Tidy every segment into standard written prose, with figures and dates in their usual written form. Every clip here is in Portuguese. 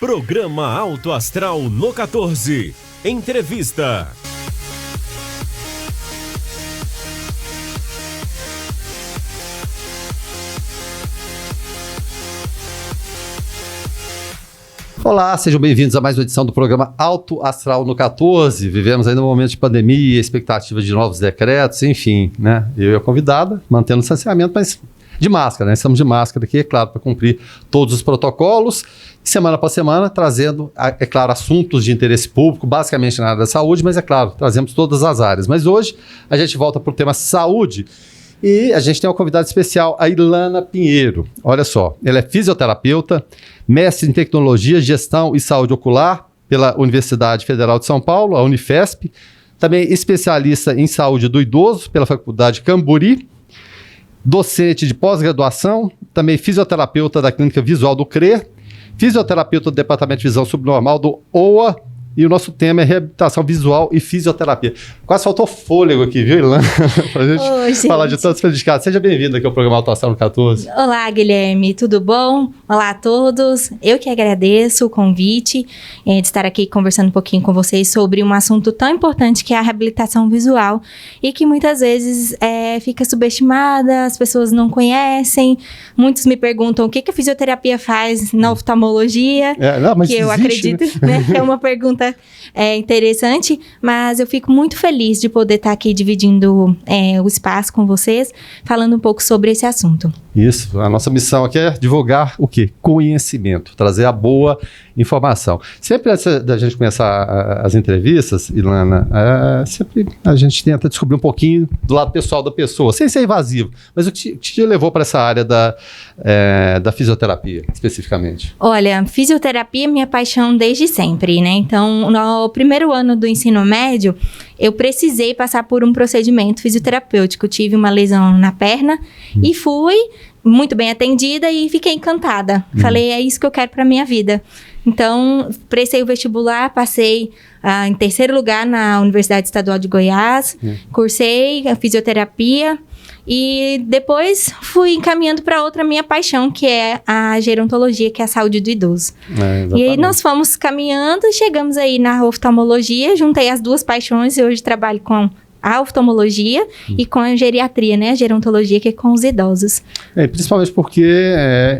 Programa Alto Astral no 14. Entrevista. Olá, sejam bem-vindos a mais uma edição do programa Alto Astral no 14. Vivemos ainda um momento de pandemia, expectativa de novos decretos, enfim, né? Eu e a convidada, mantendo o distanciamento, mas de máscara, né? Estamos de máscara aqui, é claro, para cumprir todos os protocolos. Semana após semana, trazendo, é claro, assuntos de interesse público, basicamente na área da saúde, mas é claro, trazemos todas as áreas. Mas hoje a gente volta para o tema saúde. E a gente tem uma convidada especial, a Ilana Pinheiro. Olha só, ela é fisioterapeuta, mestre em tecnologia, gestão e saúde ocular pela Universidade Federal de São Paulo, a Unifesp. Também especialista em saúde do idoso pela Faculdade Camburi. Docente de pós-graduação, também fisioterapeuta da Clínica Visual do CRE. Fisioterapeuta do Departamento de Visão Subnormal do OA. E o nosso tema é reabilitação visual e fisioterapia. Quase faltou fôlego aqui, viu, Ilana? Pra gente falar de tantos predicados. Seja bem-vinda aqui ao programa Alto Astral no 14. Olá, Guilherme, tudo bom? Olá a todos. Eu que agradeço o convite de estar aqui conversando um pouquinho com vocês sobre um assunto tão importante que é a reabilitação visual e que muitas vezes fica subestimada, as pessoas não conhecem. Muitos me perguntam o que a fisioterapia faz na oftalmologia, mas que eu acredito, né? É uma pergunta interessante, mas eu fico muito feliz de poder estar aqui dividindo o espaço com vocês, falando um pouco sobre esse assunto. Isso, a nossa missão aqui é divulgar o quê? Conhecimento, trazer a boa informação. Sempre antes da gente começar as entrevistas, Ilana, sempre a gente tenta descobrir um pouquinho do lado pessoal da pessoa, sem ser invasivo, mas o que te levou para essa área da fisioterapia, especificamente? Olha, fisioterapia é minha paixão desde sempre, né? Então, no primeiro ano do ensino médio, eu precisei passar por um procedimento fisioterapêutico. Eu tive uma lesão na perna e fui muito bem atendida e fiquei encantada. Falei, é isso que eu quero para minha vida. Então, prestei o vestibular, passei em terceiro lugar na Universidade Estadual de Goiás, cursei a fisioterapia e depois fui encaminhando para outra minha paixão, que é a gerontologia, que é a saúde do idoso. E aí nós fomos caminhando, chegamos aí na oftalmologia, juntei as duas paixões e hoje trabalho com a oftalmologia e com a geriatria, né? A gerontologia, que é com os idosos. Principalmente porque,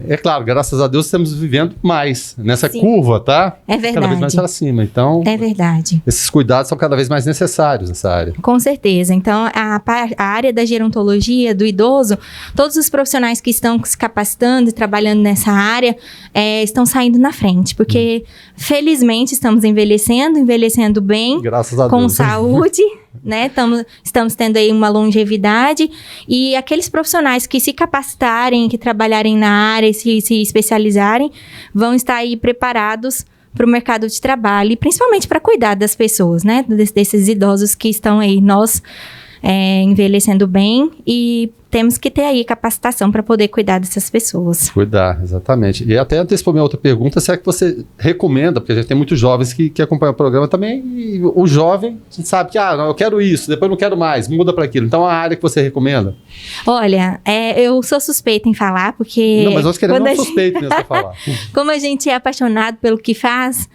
é claro, graças a Deus estamos vivendo mais nessa Sim. curva, tá? É verdade. Cada vez mais para cima. Então, é verdade. Esses cuidados são cada vez mais necessários nessa área. Com certeza. Então, a área da gerontologia, do idoso, todos os profissionais que estão se capacitando e trabalhando nessa área estão saindo na frente, porque felizmente estamos envelhecendo bem, graças a com Deus. Saúde, né? Estamos tendo aí uma longevidade e aqueles profissionais que se capacitarem, que trabalharem na área e se especializarem, vão estar aí preparados para o mercado de trabalho e principalmente para cuidar das pessoas, né? Desses idosos que estão aí, nós envelhecendo bem e temos que ter aí capacitação para poder cuidar dessas pessoas. Cuidar, exatamente. E até antecipou minha outra pergunta, se é que você recomenda, porque a gente tem muitos jovens que acompanham o programa também, e o jovem sabe que, não, eu quero isso, depois não quero mais, muda para aquilo. Então, a área que você recomenda? Olha, eu sou suspeita em falar, porque... Não, mas nós queremos um suspeito mesmo para falar. Como a gente é apaixonado pelo que faz,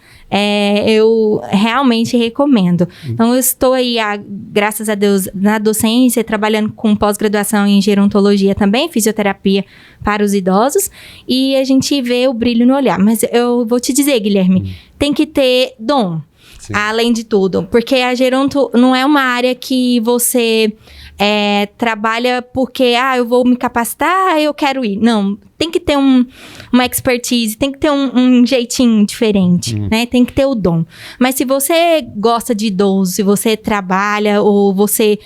eu realmente recomendo. Então, eu estou aí, graças a Deus, na docência, trabalhando com pós-graduação em gerontologia também, fisioterapia para os idosos, e a gente vê o brilho no olhar. Mas eu vou te dizer, Guilherme, tem que ter dom, além de tudo, porque a geronto não é uma área que você trabalha porque, eu vou me capacitar, eu quero ir. Não, tem que ter uma expertise, tem que ter um jeitinho diferente, né? Tem que ter o dom. Mas se você gosta de idoso, se você trabalha ou você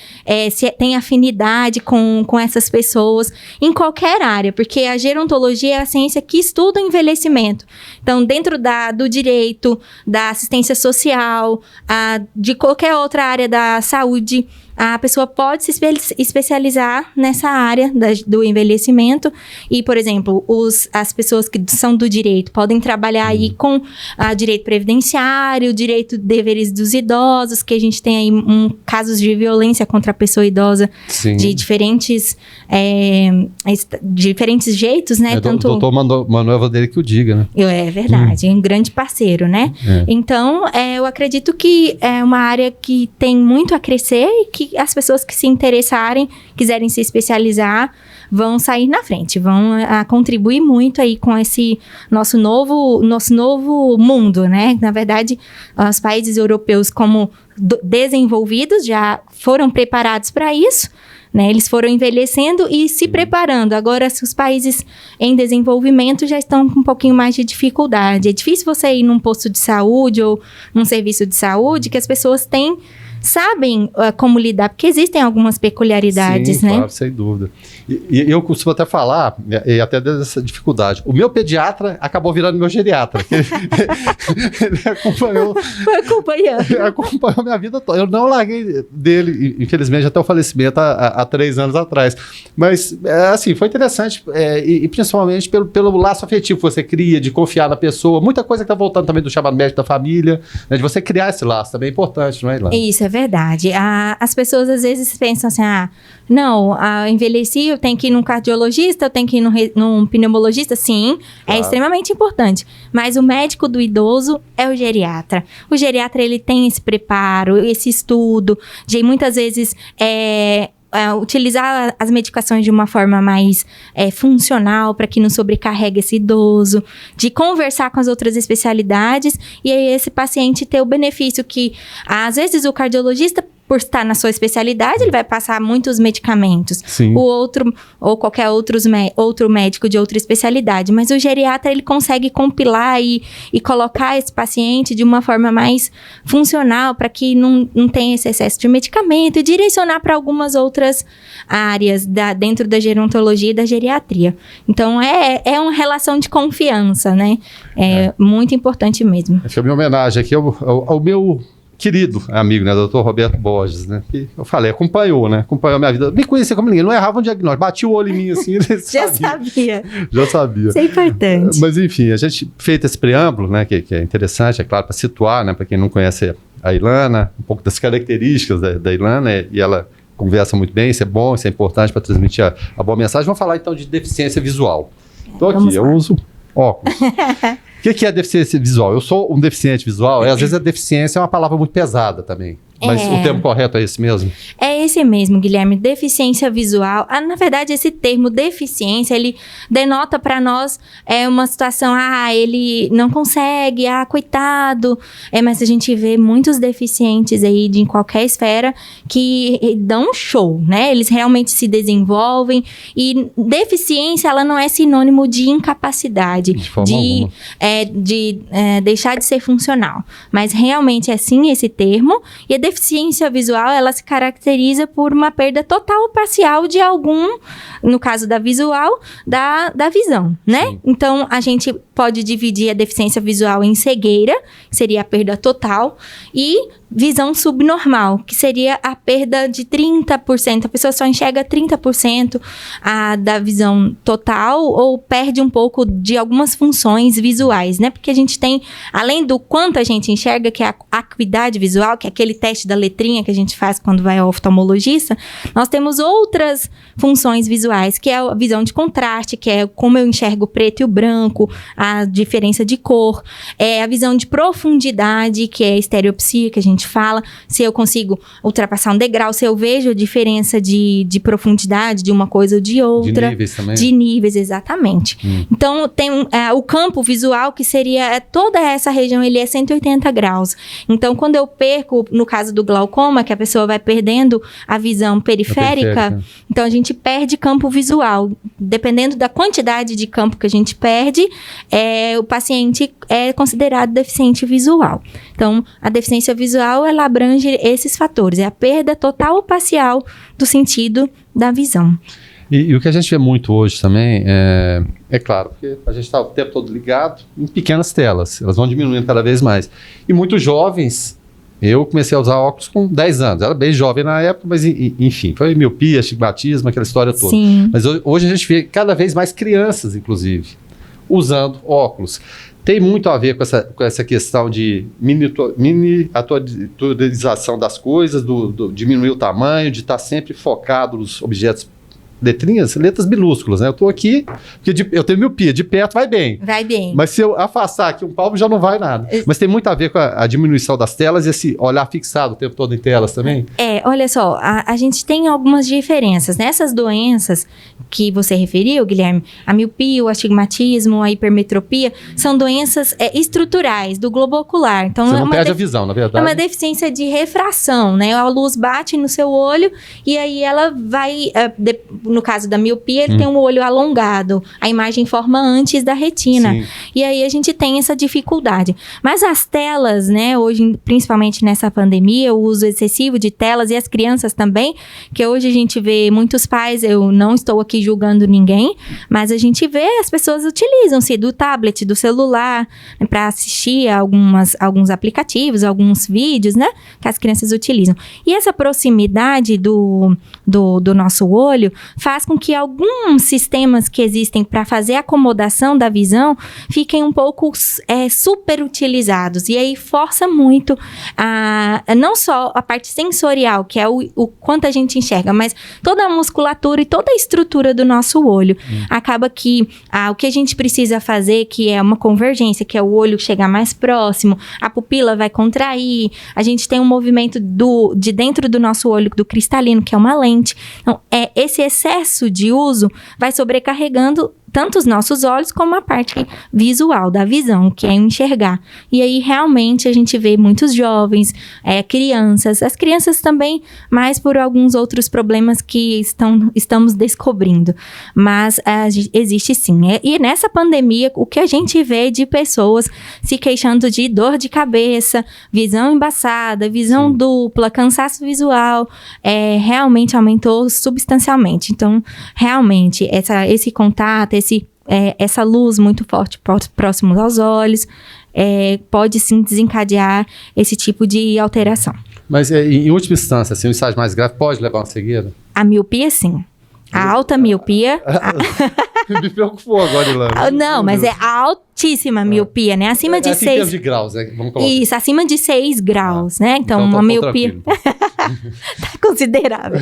se tem afinidade com essas pessoas, em qualquer área, porque a gerontologia é a ciência que estuda o envelhecimento. Então, dentro do direito, da assistência social, de qualquer outra área da saúde, a pessoa pode se especializar nessa área do envelhecimento e, por exemplo, as pessoas que são do direito podem trabalhar aí com direito previdenciário, direito de deveres dos idosos, que a gente tem aí casos de violência contra a pessoa idosa de diferentes jeitos, né? Doutor Manuel Vanderlei que o diga, né? É verdade, é um grande parceiro, né? Então, eu acredito que é uma área que tem muito a crescer e que as pessoas que se interessarem, quiserem se especializar, vão sair na frente, vão contribuir muito aí com esse nosso novo mundo, né? Na verdade, os países europeus como desenvolvidos já foram preparados para isso, né? Eles foram envelhecendo e se preparando. Agora, se os países em desenvolvimento já estão com um pouquinho mais de dificuldade. É difícil você ir num posto de saúde ou num serviço de saúde que as pessoas sabem como lidar, porque existem algumas peculiaridades, né? Claro, sem dúvida. E eu costumo até falar, e até dessa dificuldade, o meu pediatra acabou virando meu geriatra. Ele acompanhou a minha vida toda. Eu não larguei dele, infelizmente, até o falecimento há 3 anos atrás. Mas, assim, foi interessante, e principalmente pelo laço afetivo que você cria, de confiar na pessoa. Muita coisa que está voltando também do chamado médico da família, né, de você criar esse laço também é importante, não é, Ilana? Isso, é verdade. As pessoas às vezes pensam assim, envelheci, eu tenho que ir num cardiologista, eu tenho que ir num pneumologista. Sim, claro. É extremamente importante. Mas o médico do idoso é o geriatra. O geriatra, ele tem esse preparo, esse estudo, de muitas vezes utilizar as medicações de uma forma mais funcional para que não sobrecarregue esse idoso, de conversar com as outras especialidades e aí esse paciente ter o benefício que, às vezes, o cardiologista, por estar na sua especialidade, ele vai passar muitos medicamentos. Sim. O outro, ou qualquer outro médico de outra especialidade. Mas o geriatra, ele consegue compilar e colocar esse paciente de uma forma mais funcional para que não tenha esse excesso de medicamento e direcionar para algumas outras áreas dentro da gerontologia e da geriatria. Então, é uma relação de confiança, né? É muito importante mesmo. Essa é a minha homenagem aqui ao meu querido amigo, né, doutor Roberto Borges, né, que eu falei, acompanhou a minha vida, me conhecia como ninguém, não errava um diagnóstico, batia o olho em mim assim, ele Já sabia. Isso é importante. Mas enfim, a gente feito esse preâmbulo, né, que é interessante, é claro, para situar, né, para quem não conhece a Ilana, um pouco das características da Ilana, e ela conversa muito bem, isso é bom, isso é importante para transmitir a boa mensagem. Vamos falar então de deficiência visual. Estou aqui, eu uso óculos. O que é deficiência visual? Eu sou um deficiente visual, e às vezes a deficiência é uma palavra muito pesada também. Mas o termo correto é esse mesmo? É esse mesmo, Guilherme. Deficiência visual. Na verdade, esse termo deficiência, ele denota para nós uma situação, ele não consegue, coitado. Mas a gente vê muitos deficientes aí em qualquer esfera que dão um show, né? Eles realmente se desenvolvem. E deficiência, ela não é sinônimo de incapacidade, de forma alguma. De deixar de ser funcional. Mas realmente é sim esse termo. E a deficiência visual, ela se caracteriza por uma perda total ou parcial de algum, no caso da visual, da visão, né? Sim. Então, a gente pode dividir a deficiência visual em cegueira, que seria a perda total, e visão subnormal, que seria a perda de 30%. A pessoa só enxerga 30% da visão total ou perde um pouco de algumas funções visuais, né? Porque a gente tem, além do quanto a gente enxerga, que é a acuidade visual, que é aquele teste da letrinha que a gente faz quando vai ao oftalmologista, nós temos outras funções visuais, que é a visão de contraste, que é como eu enxergo o preto e o branco, a diferença de cor, a visão de profundidade, que é a estereopsia, que a gente fala, se eu consigo ultrapassar um degrau, se eu vejo a diferença de profundidade de uma coisa ou de outra. De níveis também. De níveis, exatamente. Então, tem o campo visual, que seria toda essa região, ele é 180 graus. Então, quando eu perco, no caso do glaucoma, que a pessoa vai perdendo a visão periférica, então a gente perde campo visual. Dependendo da quantidade de campo que a gente perde, o paciente é considerado deficiente visual. Então, a deficiência visual, ela abrange esses fatores. É a perda total ou parcial do sentido da visão. E o que a gente vê muito hoje também é claro, porque a gente está o tempo todo ligado em pequenas telas. Elas vão diminuindo cada vez mais. E muitos jovens Eu comecei a usar óculos com 10 anos. Era bem jovem na época, mas enfim, foi miopia, astigmatismo, aquela história toda. Sim. Mas hoje a gente vê cada vez mais crianças, inclusive, usando óculos. Tem muito a ver com essa questão de miniaturização das coisas, diminuir o tamanho, de estar sempre focado nos objetos, letras minúsculas, né? Eu tô aqui, porque eu tenho miopia, de perto vai bem. Vai bem. Mas se eu afastar aqui um palmo, já não vai nada. Mas tem muito a ver com a diminuição das telas e esse olhar fixado o tempo todo em telas também? Olha só, a gente tem algumas diferenças. Nessas doenças que você referiu, Guilherme, a miopia, o astigmatismo, a hipermetropia, são doenças estruturais do globo ocular. Então, você não perde a visão, na verdade. É uma deficiência de refração, né? A luz bate no seu olho e aí ela vai... no caso da miopia, ele tem um olho alongado. A imagem forma antes da retina. Sim. E aí a gente tem essa dificuldade. Mas as telas, né, hoje, principalmente nessa pandemia, o uso excessivo de telas e as crianças também, que hoje a gente vê muitos pais, eu não estou aqui julgando ninguém, mas a gente vê as pessoas utilizam-se do tablet, do celular, né, para assistir a alguns aplicativos, alguns vídeos, né, que as crianças utilizam. E essa proximidade do nosso olho faz com que alguns sistemas que existem para fazer a acomodação da visão fiquem um pouco superutilizados. E aí força muito não só a parte sensorial, que é o quanto a gente enxerga, mas toda a musculatura e toda a estrutura do nosso olho. Acaba que o que a gente precisa fazer, que é uma convergência, que é o olho chegar mais próximo, a pupila vai contrair, a gente tem um movimento de dentro do nosso olho, do cristalino, que é uma lente. Então, esse excesso de uso vai sobrecarregando tanto os nossos olhos como a parte visual da visão, que é enxergar. E aí, realmente, a gente vê muitos jovens, crianças, as crianças também, mais por alguns outros problemas que estamos descobrindo. Mas existe sim. E nessa pandemia, o que a gente vê de pessoas se queixando de dor de cabeça, visão embaçada, visão dupla, cansaço visual, realmente aumentou substancialmente. Então, realmente, esse contato, essa luz muito forte próximo aos olhos, pode sim desencadear esse tipo de alteração. Mas em última instância, assim, um estágio mais grave pode levar a uma cegueira? A miopia, sim. A alta miopia... Me preocupou agora, Ilana. Não, mas é a altíssima miopia, né? Acima de 6... de graus, né? Vamos colocar. Isso, acima de 6 graus, né? Então uma miopia... Tá considerável.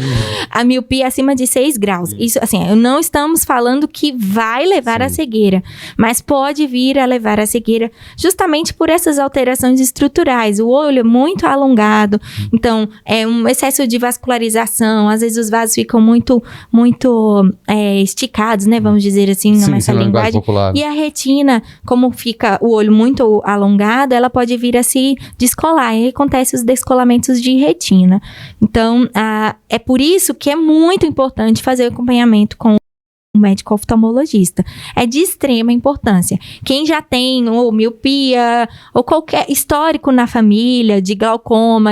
A miopia acima de 6 graus. Isso, assim, não estamos falando que vai levar à cegueira, mas pode vir a levar à cegueira justamente por essas alterações estruturais. O olho é muito alongado, então é um excesso de vascularização, às vezes os vasos ficam muito esticados, né? Vamos dizer assim, nessa linguagem popular. E a retina, como fica o olho muito alongado, ela pode vir a se descolar. E acontece os descolamentos de retina. Então, é por isso que é muito importante fazer o acompanhamento com o médico oftalmologista. É de extrema importância. Quem já tem ou miopia ou qualquer histórico na família de glaucoma,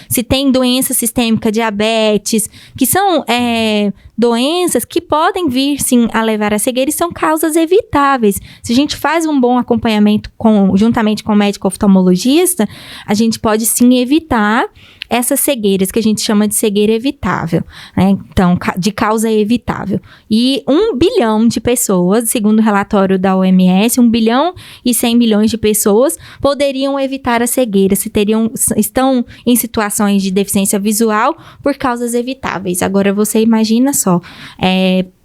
se tem doença sistêmica, diabetes, que são doenças que podem vir sim a levar à cegueira e são causas evitáveis. Se a gente faz um bom acompanhamento juntamente com o médico oftalmologista, a gente pode sim evitar essas cegueiras que a gente chama de cegueira evitável, né? Então, de causa evitável. E 1 bilhão de pessoas, segundo o relatório da OMS, 1 bilhão e 100 milhões de pessoas poderiam evitar a cegueira, estão em situações de deficiência visual por causas evitáveis. Agora, você imagina só,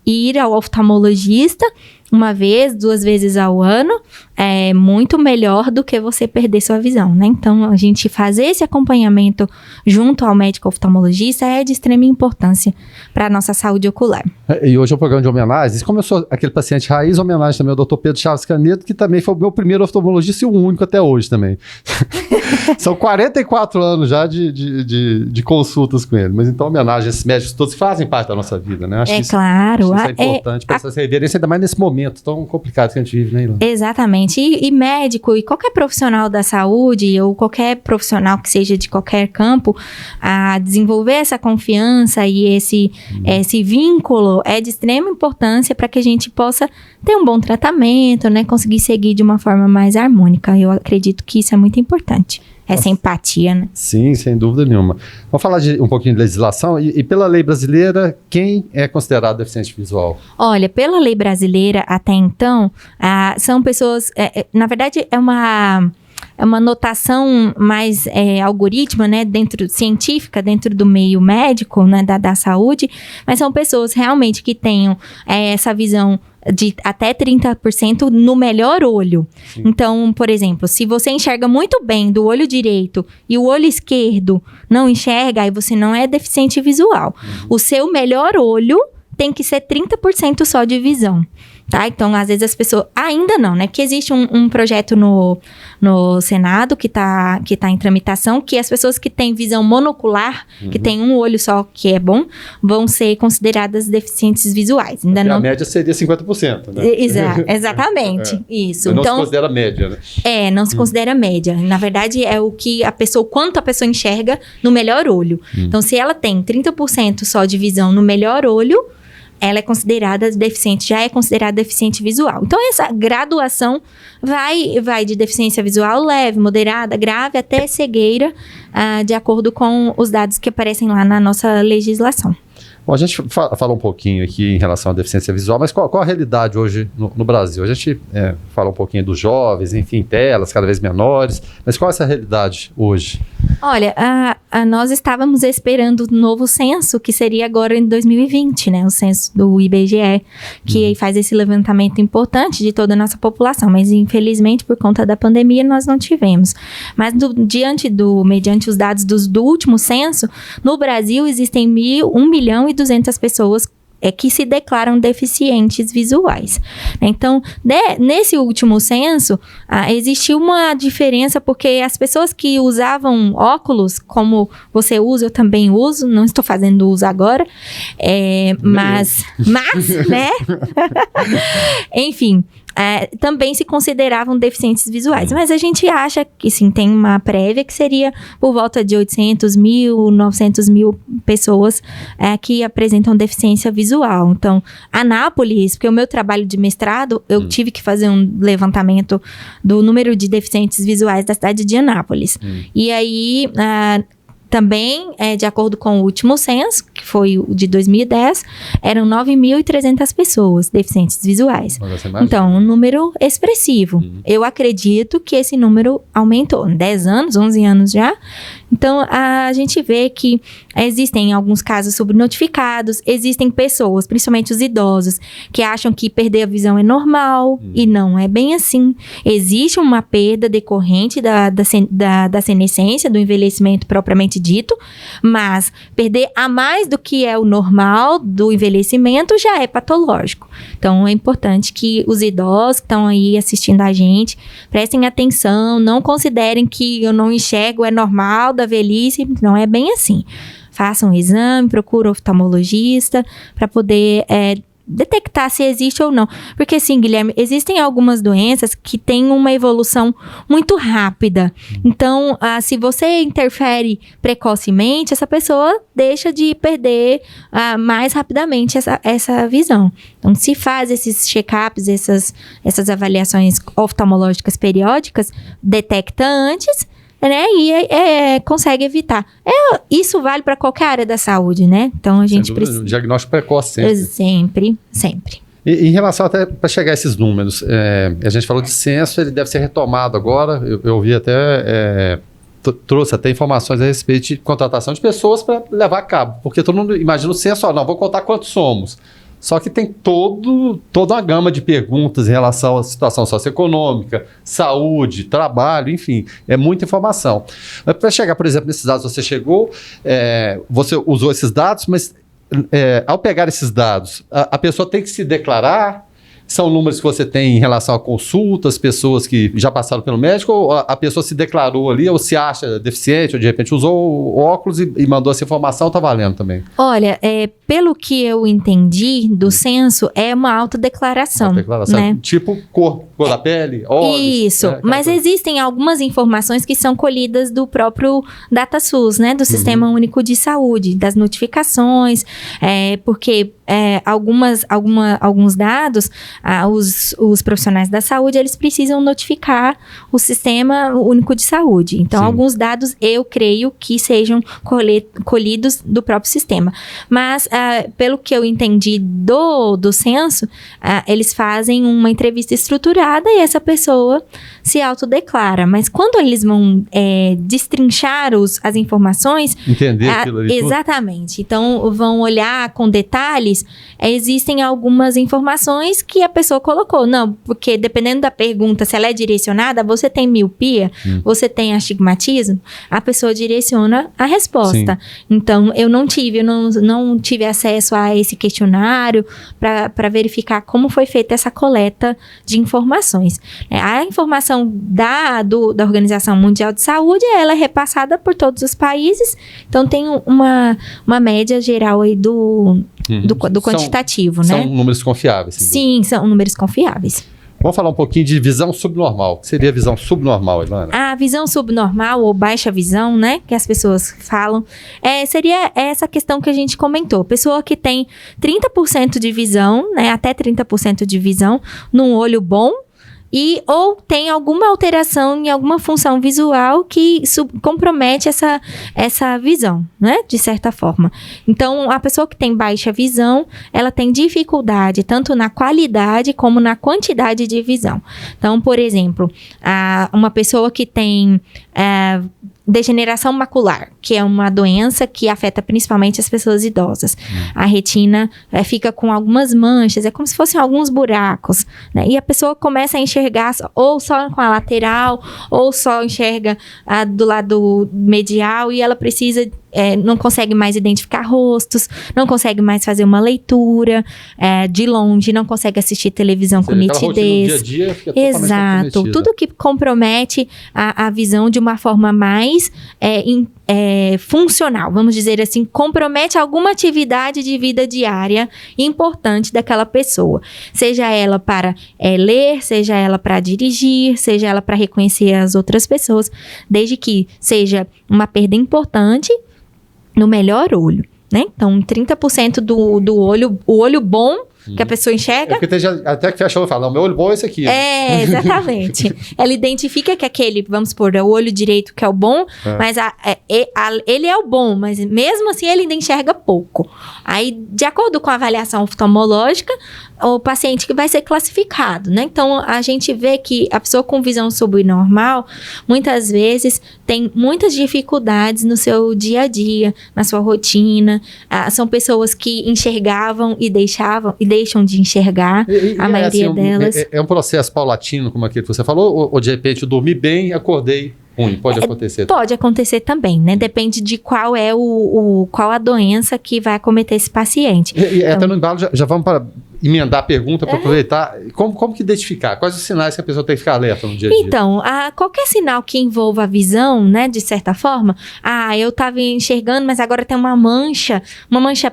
ir ao oftalmologista 1 vez, 2 vezes ao ano é muito melhor do que você perder sua visão, né? Então, a gente fazer esse acompanhamento junto ao médico oftalmologista é de extrema importância para a nossa saúde ocular. E hoje é um programa de homenagens. Como eu sou aquele paciente raiz, homenagem também ao Dr. Pedro Chaves Canedo, que também foi o meu primeiro oftalmologista e o único até hoje também. São 44 anos já de consultas com ele. Mas então, homenagem a esses médicos todos fazem parte da nossa vida, né? Acho que claro. Isso é importante para essa reverência, ainda mais nesse momento tão complicado que a gente vive, né, Ilana? Exatamente. E médico e qualquer profissional da saúde ou qualquer profissional que seja de qualquer campo, a desenvolver essa confiança e esse vínculo é de extrema importância para que a gente possa ter um bom tratamento, né? Conseguir seguir de uma forma mais harmônica. Eu acredito que isso é muito importante. essa empatia, né? Sim, sem dúvida nenhuma. Vamos falar um pouquinho de legislação. E pela lei brasileira, quem é considerado deficiente visual? Olha, pela lei brasileira, até então, são pessoas... na verdade, é uma notação mais algoritma, né, científica, dentro do meio médico, né, da saúde, mas são pessoas realmente que tenham essa visão de até 30% no melhor olho. Sim. Então, por exemplo, se você enxerga muito bem do olho direito e o olho esquerdo não enxerga, aí você não é deficiente visual. O seu melhor olho tem que ser 30% só de visão. Tá? Então, às vezes as pessoas... Ainda não, né? Porque existe um projeto no Senado que tá em tramitação, que as pessoas que têm visão monocular, que têm um olho só que é bom, vão ser consideradas deficientes visuais. Ainda não... A média seria 50%, né? Exatamente, isso. Não se considera média, né? Não se considera média. Na verdade, é o que quanto a pessoa enxerga no melhor olho. Então, se ela tem 30% só de visão no melhor olho, ela é considerada deficiente, já é considerada deficiente visual. Então, essa graduação vai de deficiência visual leve, moderada, grave, até cegueira, de acordo com os dados que aparecem lá na nossa legislação. Bom, a gente fala um pouquinho aqui em relação à deficiência visual, mas qual a realidade hoje no Brasil? A gente fala um pouquinho dos jovens, enfim, telas cada vez menores, mas qual é essa realidade hoje? Olha, nós estávamos esperando o novo censo, que seria agora em 2020, né? O censo do IBGE, que faz esse levantamento importante de toda a nossa população, mas infelizmente por conta da pandemia nós não tivemos. Mas mediante os dados do último censo, no Brasil existem 1.200.000 pessoas que se declaram deficientes visuais. Então, nesse último censo, existiu uma diferença, porque as pessoas que usavam óculos, como você usa, eu também uso, não estou fazendo uso agora, mas né? Enfim, também se consideravam deficientes visuais. Mas a gente acha que, sim, tem uma prévia que seria por volta de 800.000, 900.000 pessoas que apresentam deficiência visual. Então, Anápolis, porque o meu trabalho de mestrado, eu tive que fazer um levantamento do número de deficientes visuais da cidade de Anápolis. E aí... Também, de acordo com o último censo, que foi o de 2010, eram 9.300 pessoas deficientes visuais. Então, um número expressivo. Eu acredito que esse número aumentou. 10 anos, 11 anos já. Então, a gente vê que existem alguns casos subnotificados, existem pessoas, principalmente os idosos, que acham que perder a visão é normal, e não é bem assim. Existe uma perda decorrente da senescência, do envelhecimento propriamente dito, mas perder a mais do que é o normal do envelhecimento já é patológico. Então, é importante que os idosos que estão aí assistindo a gente prestem atenção, não considerem que eu não enxergo, é normal da velhice, não é bem assim. Faça um exame, procura um oftalmologista para poder detectar se existe ou não. Porque, sim, Guilherme, existem algumas doenças que têm uma evolução muito rápida. Então, se você interfere precocemente, essa pessoa deixa de perder mais rapidamente essa visão. Então, se faz esses check-ups, essas avaliações oftalmológicas periódicas, detecta antes, né, e consegue evitar. Isso vale para qualquer área da saúde, né? Então, a gente precisa... Diagnóstico precoce sempre. Sempre. E em relação até para chegar a esses números, a gente falou de censo, ele deve ser retomado agora. Eu vi até... trouxe até informações a respeito de contratação de pessoas para levar a cabo. Porque todo mundo imagina o censo, não, vou contar quantos somos. Só que tem toda uma gama de perguntas em relação à situação socioeconômica, saúde, trabalho, enfim, é muita informação. Mas para chegar, por exemplo, nesses dados, você usou esses dados, mas ao pegar esses dados, a pessoa tem que se declarar? São números que você tem em relação a consultas, pessoas que já passaram pelo médico, ou a pessoa se declarou ali, ou se acha deficiente, ou de repente usou o óculos e mandou essa informação, está valendo também? Olha, pelo que eu entendi do censo, é uma autodeclaração. Né? Tipo cor da pele, olhos. Isso, mas existem algumas informações que são colhidas do próprio DataSUS, né? Do Sistema Único de Saúde, das notificações, porque alguns dados, os profissionais da saúde, eles precisam notificar o Sistema Único de Saúde. Então, Sim. alguns dados eu creio que sejam colhidos do próprio sistema. Mas, pelo que eu entendi do censo, eles fazem uma entrevista estruturada e essa pessoa se autodeclara. Mas quando eles vão destrinchar as informações... Entender aquilo ali. Exatamente. Então, vão olhar com detalhes, existem algumas informações que a pessoa colocou. Não, porque dependendo da pergunta, se ela é direcionada, você tem miopia, você tem astigmatismo, a pessoa direciona a resposta. Sim. Então, eu não tive acesso a esse questionário para verificar como foi feita essa coleta de informações. A informação da Organização Mundial de Saúde, ela é repassada por todos os países, então tem uma média geral aí do quantitativo, né? São números confiáveis. Sim, são números confiáveis. Vamos falar um pouquinho de visão subnormal. O que seria a visão subnormal, Ilana? A visão subnormal ou baixa visão, né, que as pessoas falam, seria essa questão que a gente comentou. Pessoa que tem 30% de visão, né, até 30% de visão num olho bom, ou tem alguma alteração em alguma função visual que compromete essa visão, né? De certa forma. Então, a pessoa que tem baixa visão, ela tem dificuldade tanto na qualidade como na quantidade de visão. Então, por exemplo, uma pessoa que tem degeneração macular, que é uma doença que afeta principalmente as pessoas idosas. A retina fica com algumas manchas, é como se fossem alguns buracos, né? E a pessoa começa a enxergar ou só com a lateral, ou só enxerga do lado medial, e ela precisa... não consegue mais identificar rostos, não consegue mais fazer uma leitura de longe, não consegue assistir televisão com nitidez. Dia a dia fica exato, tudo que compromete a visão de uma forma mais funcional, vamos dizer assim, compromete alguma atividade de vida diária importante daquela pessoa, seja ela para ler, seja ela para dirigir, seja ela para reconhecer as outras pessoas, desde que seja uma perda importante no melhor olho, né? Então, 30% do olho, o olho bom que a pessoa enxerga... porque tem até que fecha o olho e fala, não, meu olho bom é esse aqui. Exatamente. Ela identifica que aquele, vamos supor, é o olho direito que é o bom, mas ele é o bom, mas mesmo assim ele ainda enxerga pouco. Aí, de acordo com a avaliação oftalmológica, o paciente que vai ser classificado, né? Então, a gente vê que a pessoa com visão subnormal, muitas vezes, tem muitas dificuldades no seu dia a dia, na sua rotina. São pessoas que enxergavam e deixam de enxergar, a maioria delas. É um processo paulatino, como aquele que você falou, ou de repente eu dormi bem e acordei ruim? Pode acontecer? Pode acontecer também, né? Depende de qual é qual a doença que vai acometer esse paciente. Então, até no embalo, já vamos para emendar a pergunta para aproveitar. Como que identificar? Quais os sinais que a pessoa tem que ficar alerta no dia a dia? Então, qualquer sinal que envolva a visão, né, de certa forma, eu estava enxergando, mas agora tem uma mancha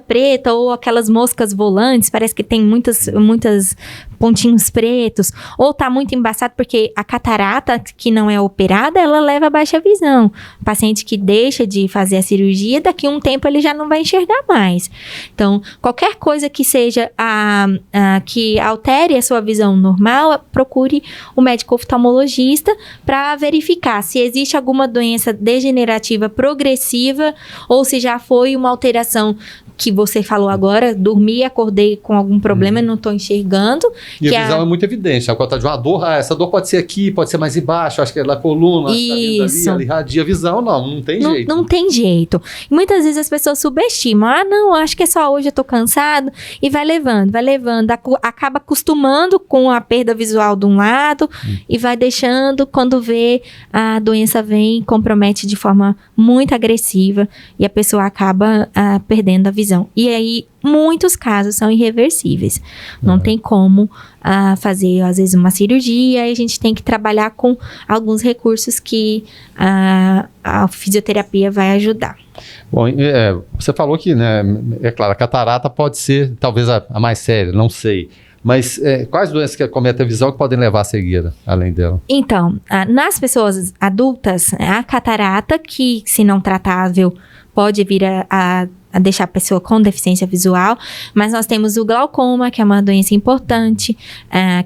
preta, ou aquelas moscas volantes, parece que tem muitas pontinhos pretos, ou tá muito embaçado, porque a catarata que não é operada, ela leva a baixa visão. O paciente que deixa de fazer a cirurgia, daqui a um tempo ele já não vai enxergar mais. Então, qualquer coisa que seja que altere a sua visão normal, procure o médico oftalmologista para verificar se existe alguma doença degenerativa progressiva ou se já foi uma alteração que você falou agora, dormi, acordei com algum problema e não estou enxergando. E a visão é muito evidente. Quando está de uma dor, essa dor pode ser aqui, pode ser mais embaixo, acho que é na coluna, isso. Ali irradia a visão. Não tem jeito. Não tem jeito. E muitas vezes as pessoas subestimam. Não, acho que é só hoje, eu estou cansado. E vai levando. Acaba acostumando com a perda visual de um lado e vai deixando, quando vê, a doença vem e compromete de forma muito agressiva e a pessoa acaba perdendo a visão. E aí, muitos casos são irreversíveis. Não tem como fazer, às vezes, uma cirurgia, e a gente tem que trabalhar com alguns recursos que a fisioterapia vai ajudar. Bom, você falou que, né, é claro, a catarata pode ser talvez a mais séria, não sei. Mas quais doenças que acometem a visão que podem levar à cegueira, além dela? Então, nas pessoas adultas, a catarata, que se não tratável, pode vir a deixar a pessoa com deficiência visual, mas nós temos o glaucoma, que é uma doença importante,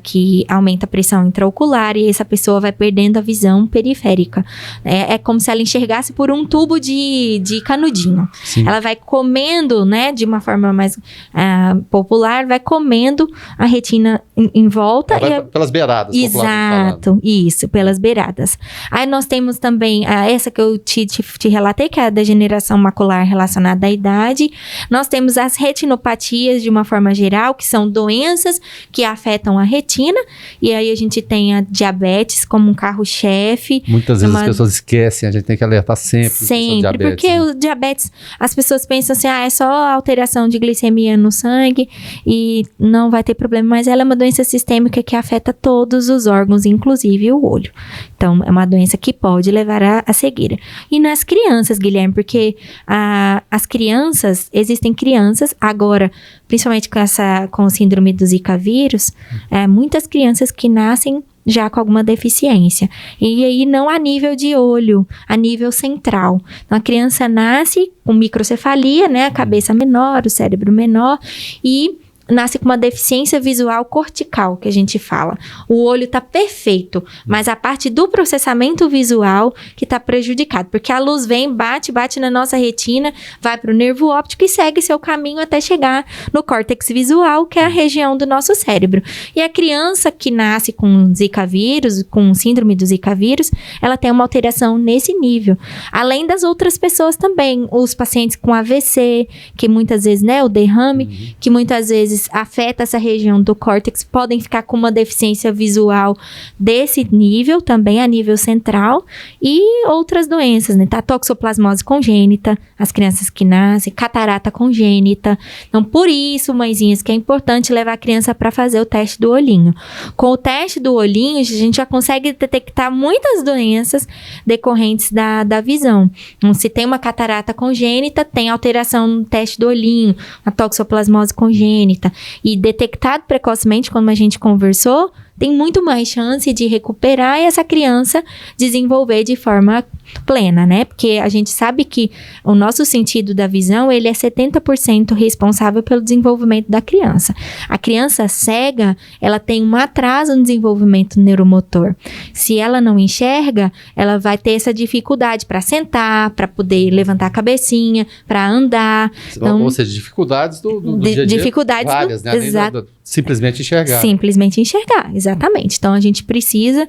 que aumenta a pressão intraocular e essa pessoa vai perdendo a visão periférica. É como se ela enxergasse por um tubo de canudinho. Sim. Ela vai comendo, né, de uma forma mais popular, vai comendo a retina em volta. Pelas beiradas. Exato, isso, pelas beiradas. Aí nós temos também essa que eu te relatei, que é a degeneração macular relacionada à idade. Nós temos as retinopatias de uma forma geral, que são doenças que afetam a retina. E aí a gente tem a diabetes como um carro-chefe. Muitas vezes as pessoas esquecem, a gente tem que alertar sempre. Sempre, porque o diabetes, as pessoas pensam assim, é só alteração de glicemia no sangue e não vai ter problema, mas ela é uma doença sistêmica que afeta todos os órgãos, inclusive o olho. Então, é uma doença que pode levar à cegueira. E nas crianças, Guilherme, porque as crianças, existem crianças, agora, principalmente com o síndrome do Zika vírus, muitas crianças que nascem já com alguma deficiência. E aí não a nível de olho, a nível central. Então, a criança nasce com microcefalia, né? A cabeça menor, o cérebro menor e nasce com uma deficiência visual cortical, que a gente fala. O olho está perfeito, mas a parte do processamento visual que está prejudicado, porque a luz vem, bate na nossa retina, vai para o nervo óptico e segue seu caminho até chegar no córtex visual, que é a região do nosso cérebro. E a criança que nasce com Zika vírus, com síndrome do Zika vírus, ela tem uma alteração nesse nível. Além das outras pessoas também, os pacientes com AVC, que muitas vezes, né, o derrame, que muitas vezes afeta essa região do córtex, podem ficar com uma deficiência visual desse nível, também a nível central, e outras doenças, né? Tá? Toxoplasmose congênita, as crianças que nascem, catarata congênita. Então, por isso, mãezinhas, que é importante levar a criança para fazer o teste do olhinho. Com o teste do olhinho, a gente já consegue detectar muitas doenças decorrentes da visão. Então, se tem uma catarata congênita, tem alteração no teste do olhinho, a toxoplasmose congênita. E detectado precocemente, como a gente conversou, tem muito mais chance de recuperar e essa criança desenvolver de forma plena, né? Porque a gente sabe que o nosso sentido da visão, ele é 70% responsável pelo desenvolvimento da criança. A criança cega, ela tem um atraso no desenvolvimento neuromotor. Se ela não enxerga, ela vai ter essa dificuldade para sentar, para poder levantar a cabecinha, para andar. Então, ou seja, dificuldades do dia a dia. Dificuldades várias, né? Exato. Simplesmente enxergar. Simplesmente enxergar, exatamente. Então, a gente precisa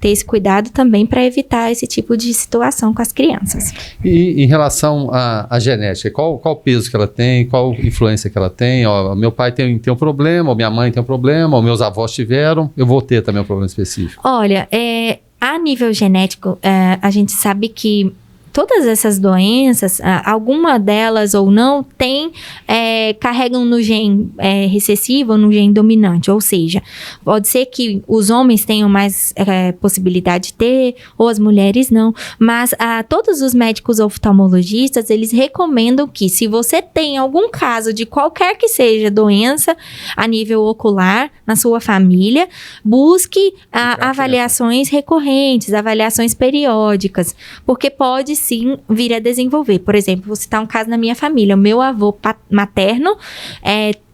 ter esse cuidado também para evitar esse tipo de situação com as crianças. E em relação à genética, qual o peso que ela tem, qual influência que ela tem? Ó, meu pai tem um problema, ou minha mãe tem um problema, ou meus avós tiveram, eu vou ter também um problema específico. Olha, a nível genético, a gente sabe que todas essas doenças, alguma delas ou não, carregam no gene recessivo ou no gene dominante. Ou seja, pode ser que os homens tenham mais possibilidade de ter, ou as mulheres não. Mas todos os médicos oftalmologistas, eles recomendam que se você tem algum caso de qualquer que seja doença a nível ocular na sua família, busque avaliações recorrentes, avaliações periódicas, porque pode sim vir a desenvolver. Por exemplo, vou citar um caso na minha família. O meu avô materno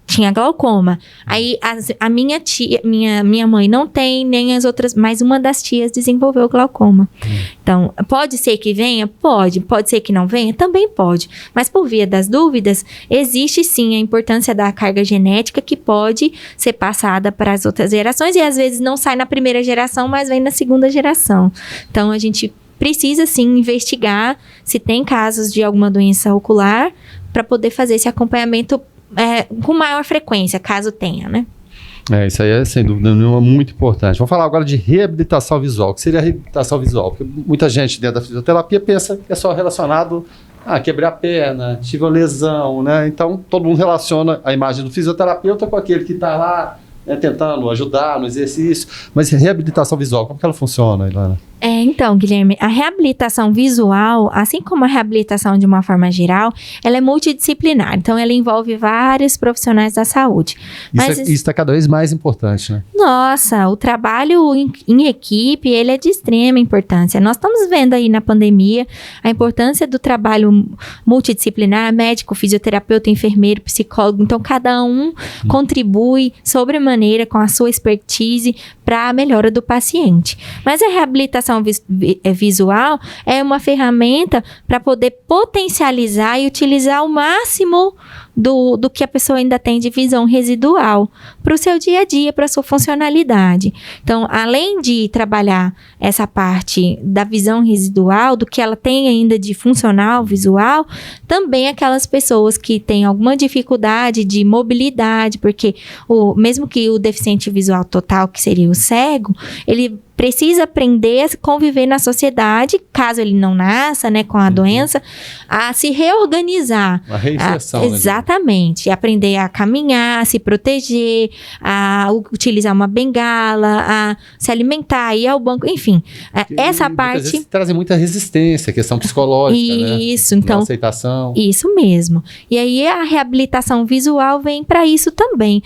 tinha glaucoma. Aí a minha tia, minha mãe não tem, nem as outras, mas uma das tias desenvolveu glaucoma. Então, pode ser que venha? Pode. Pode ser que não venha? Também pode. Mas por via das dúvidas, existe sim a importância da carga genética que pode ser passada para as outras gerações e às vezes não sai na primeira geração, mas vem na segunda geração. Então, a gente precisa sim investigar se tem casos de alguma doença ocular para poder fazer esse acompanhamento com maior frequência, caso tenha, né? Isso aí é, sem dúvida nenhuma, muito importante. Vamos falar agora de reabilitação visual. O que seria a reabilitação visual? Porque muita gente dentro da fisioterapia pensa que é só relacionado quebrei a perna, tive uma lesão, né? Então, todo mundo relaciona a imagem do fisioterapeuta com aquele que está lá tentando ajudar no exercício. Mas reabilitação visual, como que ela funciona, Ilana? Então, Guilherme, a reabilitação visual, assim como a reabilitação de uma forma geral, ela é multidisciplinar. Então, ela envolve vários profissionais da saúde. Isso está cada vez mais importante, né? Nossa, o trabalho em equipe, ele é de extrema importância. Nós estamos vendo aí na pandemia a importância do trabalho multidisciplinar, médico, fisioterapeuta, enfermeiro, psicólogo. Então, cada um contribui sobremaneira com a sua expertise para a melhora do paciente. Mas a reabilitação visual é uma ferramenta para poder potencializar e utilizar o máximo do que a pessoa ainda tem de visão residual para o seu dia a dia, para a sua funcionalidade. Então, além de trabalhar essa parte da visão residual, do que ela tem ainda de funcional visual, também aquelas pessoas que têm alguma dificuldade de mobilidade, porque mesmo que o deficiente visual total, que seria o cego, ele precisa aprender a conviver na sociedade, caso ele não nasça, né, com a doença, a se reorganizar. A reinserção, né? Exatamente. Aprender a caminhar, a se proteger, a utilizar uma bengala, a se alimentar, ir ao banco, enfim. Essa parte... Muitas vezes trazem muita resistência, questão psicológica, isso, né? Então, aceitação. Isso mesmo. E aí a reabilitação visual vem para isso também.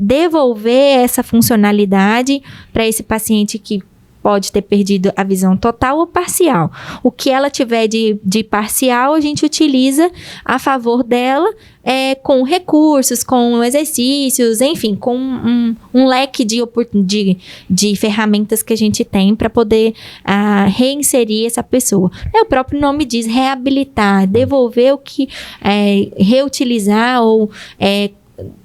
Devolver essa funcionalidade para esse paciente que pode ter perdido a visão total ou parcial. O que ela tiver de parcial, a gente utiliza a favor dela com recursos, com exercícios, enfim, com um leque de ferramentas que a gente tem para poder reinserir essa pessoa. O próprio nome diz reabilitar, devolver o que reutilizar ou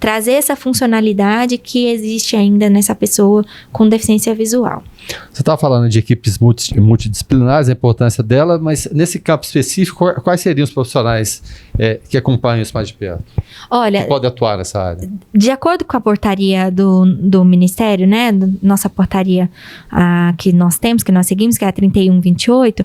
trazer essa funcionalidade que existe ainda nessa pessoa com deficiência visual. Você estava falando de equipes multidisciplinares, a importância dela, mas nesse campo específico, quais seriam os profissionais que acompanham isso mais de perto? Olha, que podem atuar nessa área? De acordo com a portaria do Ministério, né, nossa portaria que nós temos, que nós seguimos, que é a 3128,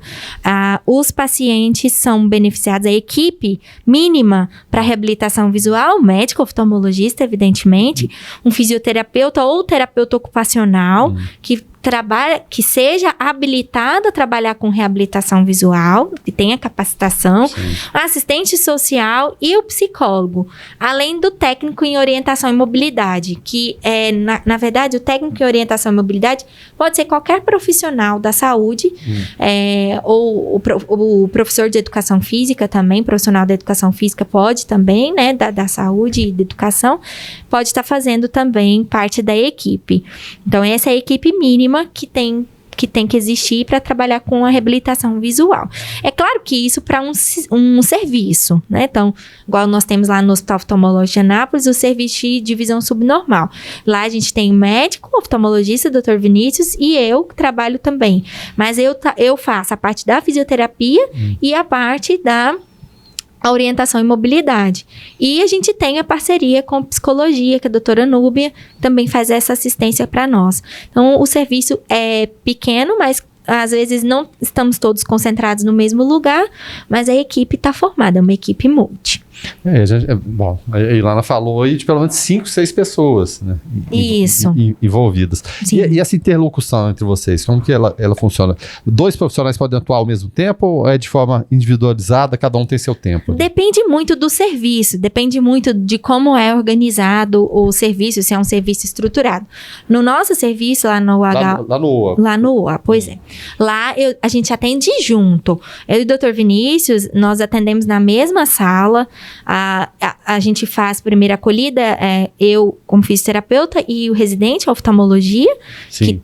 os pacientes são beneficiados, a equipe mínima para reabilitação visual, médico, oftalmologista, evidentemente, um fisioterapeuta ou terapeuta ocupacional, que seja habilitado a trabalhar com reabilitação visual, que tenha capacitação, assistente social e o psicólogo, além do técnico em orientação e mobilidade, que na verdade, o técnico em orientação e mobilidade pode ser qualquer profissional da saúde, ou o professor de educação física também, profissional da educação física pode também, né, da saúde e da educação, pode estar fazendo também parte da equipe. Então, essa é a equipe mínima que tem que existir para trabalhar com a reabilitação visual. É claro que isso para um serviço, né? Então, igual nós temos lá no Hospital Oftalmológico de Anápolis, o serviço de visão subnormal. Lá a gente tem médico, oftalmologista, Dr. Vinícius, e eu que trabalho também. Mas eu faço a parte da fisioterapia e a parte da orientação e mobilidade. E a gente tem a parceria com psicologia, que a doutora Núbia também faz essa assistência para nós. Então, o serviço é pequeno, mas às vezes não estamos todos concentrados no mesmo lugar, mas a equipe está formada, é uma equipe multi. Bom, a Ilana falou aí de pelo menos 5, 6 pessoas, né, envolvidas. E essa interlocução entre vocês, como que ela funciona? 2 profissionais podem atuar ao mesmo tempo ou é de forma individualizada, cada um tem seu tempo? Depende muito do serviço, depende muito de como é organizado o serviço, se é um serviço estruturado. No nosso serviço, lá no OA, pois é. Lá a gente atende junto. Eu e o Dr. Vinícius, nós atendemos na mesma sala. A gente faz primeira acolhida, eu como fisioterapeuta e o residente, a oftalmologia,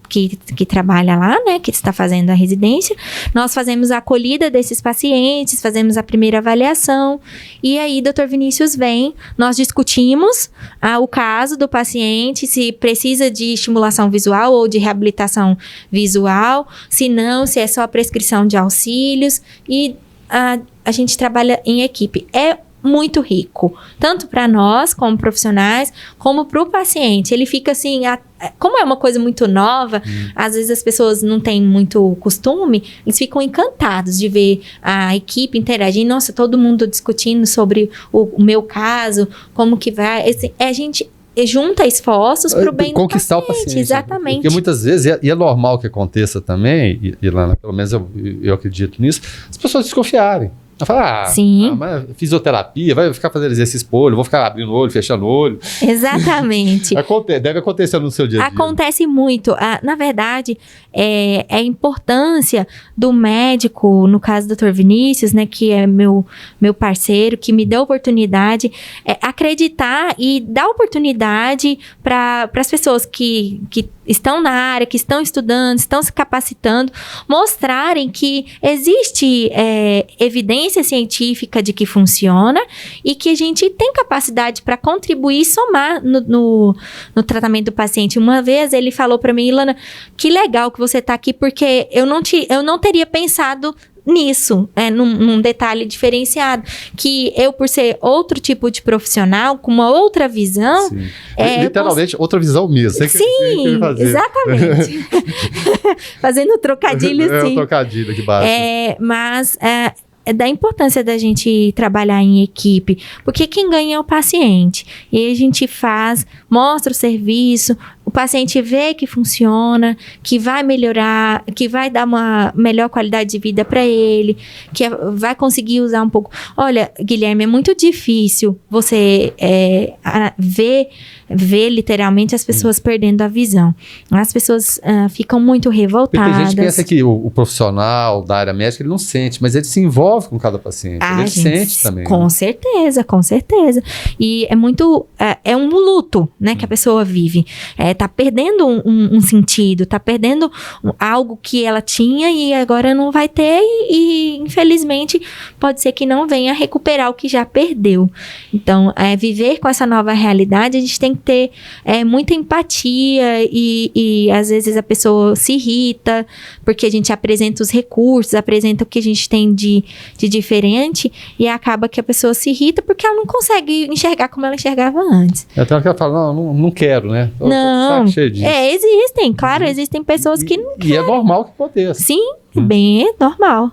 que trabalha lá, né, que está fazendo a residência. Nós fazemos a acolhida desses pacientes, fazemos a primeira avaliação, e aí Dr. Vinícius vem, nós discutimos o caso do paciente, se precisa de estimulação visual ou de reabilitação visual, se não, se é só a prescrição de auxílios, e a gente trabalha em equipe. É muito rico, tanto para nós como profissionais, como para o paciente. Ele fica assim, como é uma coisa muito nova, às vezes as pessoas não têm muito costume, eles ficam encantados de ver a equipe interagindo, nossa, todo mundo discutindo sobre o meu caso, como que vai, a gente junta esforços para o bem conquistar do paciente. o paciente. Exatamente. Porque muitas vezes, e é normal que aconteça também, Ilana, pelo menos eu acredito nisso, as pessoas desconfiarem. Fala, Sim. Mas fisioterapia, vai ficar fazendo exercício pro olho, vou ficar abrindo o olho, fechando o olho. Exatamente. Deve acontecer no seu dia a dia. Acontece muito. Na verdade, é a importância do médico, no caso do Dr. Vinícius, né, que é meu parceiro, que me deu a oportunidade, acreditar e dar oportunidade para as pessoas que estão na área, que estão estudando, estão se capacitando, mostrarem que existe evidência científica de que funciona e que a gente tem capacidade para contribuir e somar no tratamento do paciente. Uma vez ele falou para mim, Ilana, que legal que você está aqui, porque eu não teria pensado nisso, num detalhe diferenciado, que eu, por ser outro tipo de profissional, com uma outra visão... Literalmente, outra visão mesmo. Sim, exatamente. Fazendo trocadilho, sim. Um trocadilho aqui baixo. Mas da importância da gente trabalhar em equipe, porque quem ganha é o paciente. E aí a gente mostra o serviço, o paciente vê que funciona, que vai melhorar, que vai dar uma melhor qualidade de vida para ele, que vai conseguir usar um pouco. Olha, Guilherme, é muito difícil você ver literalmente as pessoas perdendo a visão. As pessoas ficam muito revoltadas. Porque tem gente que pensa que o profissional da área médica, ele não sente, mas ele se envolve com cada paciente. Ele sente também. Com certeza, com certeza. E é muito... é um luto, né, que a pessoa vive. Tá perdendo um sentido, tá perdendo algo que ela tinha e agora não vai ter e infelizmente pode ser que não venha recuperar o que já perdeu. Então, viver com essa nova realidade, a gente tem que ter muita empatia e às vezes a pessoa se irrita porque a gente apresenta os recursos, apresenta o que a gente tem de diferente e acaba que a pessoa se irrita porque ela não consegue enxergar como ela enxergava antes. Então ela fala, não quero, né? Não, existem, claro, existem pessoas que não querem. E é normal que aconteça. Sim, bem normal.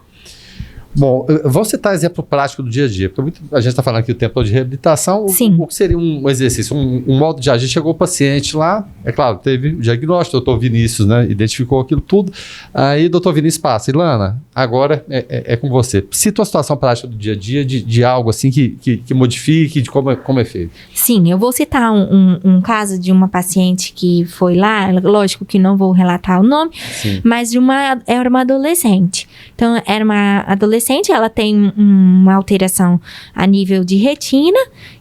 Bom, vamos citar exemplo prático do dia a dia, porque a gente está falando aqui o tempo de reabilitação. Sim. O que seria um exercício, um modo de agir? Chegou o paciente lá, é claro, teve o diagnóstico, o doutor Vinícius, né, identificou aquilo tudo, aí o doutor Vinícius passa, Ilana, agora é com você. Cita uma situação prática do dia a dia, de algo assim que modifique, de como é feito. Sim, eu vou citar um caso de uma paciente que foi lá, lógico que não vou relatar o nome, Sim. mas era uma adolescente. Então, era uma adolescente, ela tem uma alteração a nível de retina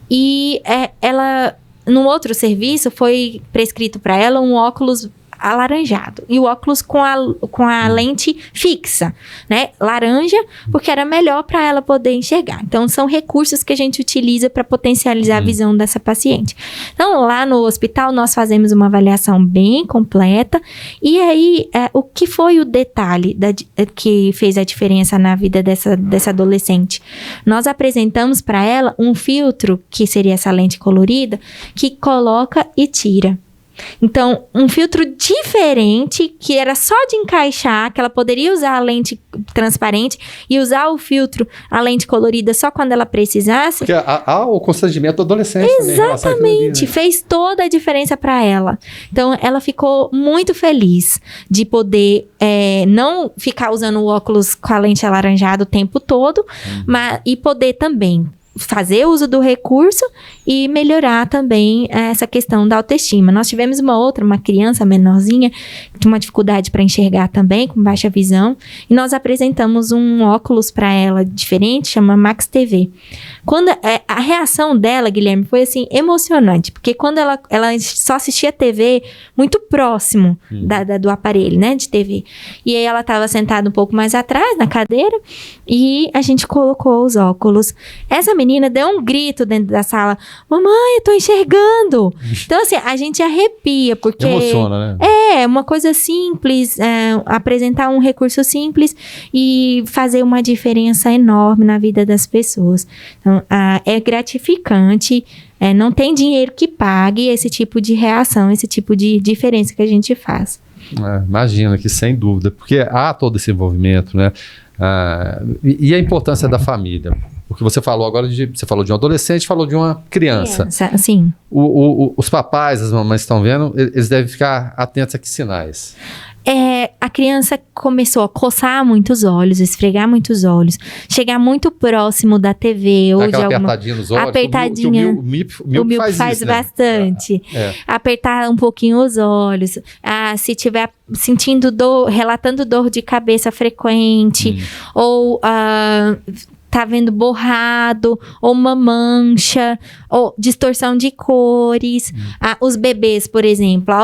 e ela, no outro serviço, foi prescrito para ela um óculos alaranjado e o óculos com a lente fixa, né? Laranja, porque era melhor para ela poder enxergar. Então, são recursos que a gente utiliza para potencializar a visão dessa paciente. Então, lá no hospital, nós fazemos uma avaliação bem completa e aí, o que foi o detalhe que fez a diferença na vida dessa adolescente? Nós apresentamos para ela um filtro, que seria essa lente colorida, que coloca e tira. Então, um filtro diferente, que era só de encaixar, que ela poderia usar a lente transparente e usar o filtro, a lente colorida, só quando ela precisasse. Porque há o constrangimento do adolescente. Exatamente, fez toda a diferença para ela. Então, ela ficou muito feliz de poder não ficar usando o óculos com a lente alaranjada o tempo todo, e poder também fazer uso do recurso e melhorar também essa questão da autoestima. Nós tivemos uma criança menorzinha, que tinha uma dificuldade para enxergar também, com baixa visão, e nós apresentamos um óculos para ela diferente, chama Max TV. Quando a reação dela, Guilherme, foi assim, emocionante, porque quando ela só assistia TV muito próximo do aparelho, né, de TV. E aí ela estava sentada um pouco mais atrás, na cadeira, e a gente colocou os óculos. Essa menina deu um grito dentro da sala, mamãe, eu tô enxergando. Então, assim, a gente arrepia, porque... Emociona, né? É uma coisa simples, apresentar um recurso simples e fazer uma diferença enorme na vida das pessoas. Então, é gratificante, não tem dinheiro que pague esse tipo de reação, esse tipo de diferença que a gente faz. Imagina que, sem dúvida, porque há todo esse envolvimento, né? E a importância da família. o que você falou agora, você falou de um adolescente, falou de uma criança. Sim. Os papais, as mamães que estão vendo, eles devem ficar atentos a que sinais? A criança começou a coçar muito os olhos, esfregar muito os olhos, chegar muito próximo da TV ou de alguma... apertadinha nos olhos? Apertadinha. O MIP faz isso, bastante. Né? Apertar um pouquinho os olhos. Se tiver sentindo dor, relatando dor de cabeça frequente, ou... tá vendo borrado, ou uma mancha, ou distorção de cores. Os bebês, por exemplo,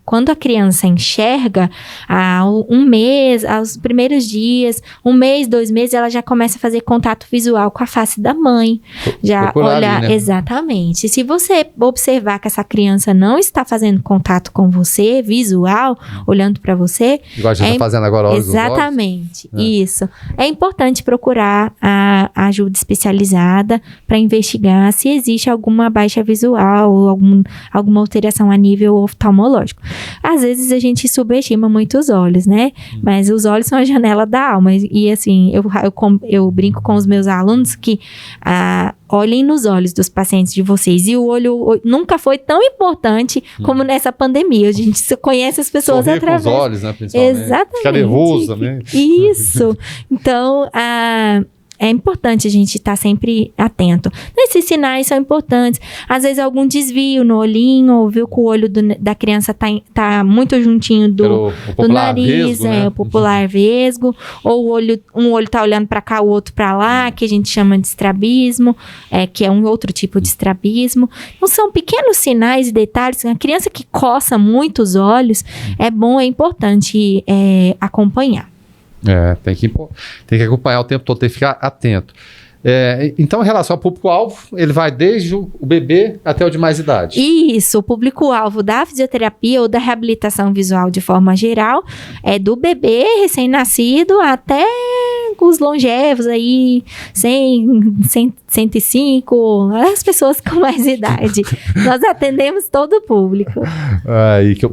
quando a criança enxerga, um mês, aos primeiros dias, 1 mês, 2 meses, ela já começa a fazer contato visual com a face da mãe. Já olhar, né? Exatamente. Se você observar que essa criança não está fazendo contato com você, visual, olhando para você... Igual a gente está fazendo agora, olhos nos olhos. Exatamente, isso. É importante procurar a ajuda especializada para investigar se existe alguma baixa visual ou alguma alteração a nível oftalmológico. Às vezes a gente subestima muito os olhos, né? Mas os olhos são a janela da alma. E assim, eu brinco com os meus alunos que olhem nos olhos dos pacientes de vocês. E o olho nunca foi tão importante como nessa pandemia. A gente conhece as pessoas sorrir através... com os olhos, né? Principalmente. Exatamente. Ficar nervoso também. Isso. Então, é importante a gente estar sempre atento. Esses sinais são importantes. Às vezes, algum desvio no olhinho, ou viu que o olho da criança tá muito juntinho do nariz, vesgo, né? O popular vesgo, ou um olho tá olhando para cá, o outro para lá, que a gente chama de estrabismo, que é um outro tipo de estrabismo. Então, são pequenos sinais e detalhes. A criança que coça muito os olhos, é importante acompanhar. Tem que acompanhar o tempo todo, tem que ficar atento. Então, em relação ao público-alvo, ele vai desde o bebê até o de mais idade. Isso, o público-alvo da fisioterapia ou da reabilitação visual de forma geral é do bebê recém-nascido até os longevos aí, 100, 105, as pessoas com mais idade. Nós atendemos todo o público.